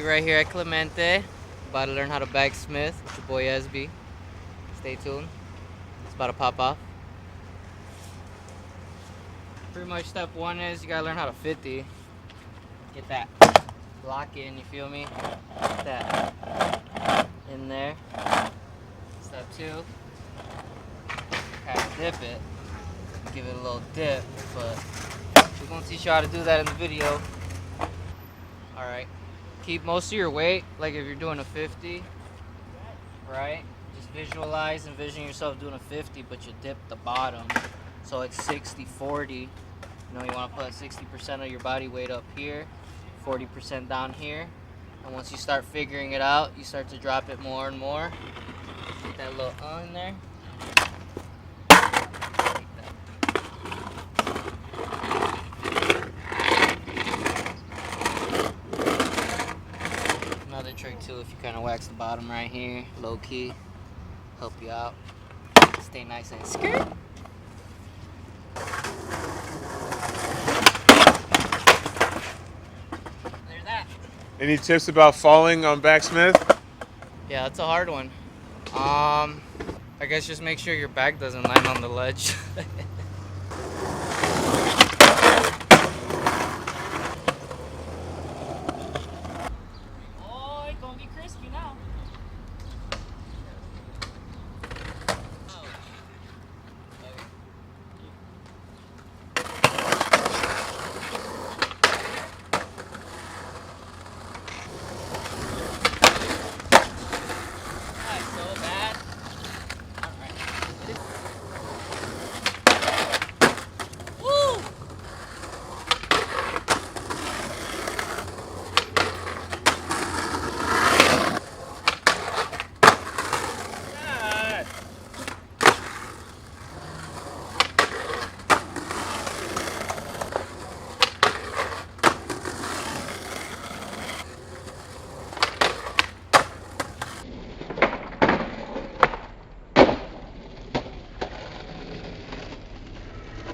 right here at Clemente. About to learn how to backsmith with your boy SB. Stay tuned. It's about to pop off. Pretty much step one is you gotta learn how to 50. Get that block in, you feel me? Get that in there. Step two, kind of dip it. Give it a little dip, but we're gonna teach you how to do that in the video. Alright. Keep most of your weight, like if you're doing a 50, right? Just envision yourself doing a 50, but you dip the bottom. So it's 60-40. You know, you want to put 60% of your body weight up here, 40% down here. And once you start figuring it out, you start to drop it more and more. Get that little in there. Another trick too, if you kind of wax the bottom right here, low key, help you out. Stay nice and skirt. Any tips about falling on backsmith? Yeah, that's a hard one. I guess just make sure your back doesn't land on the ledge.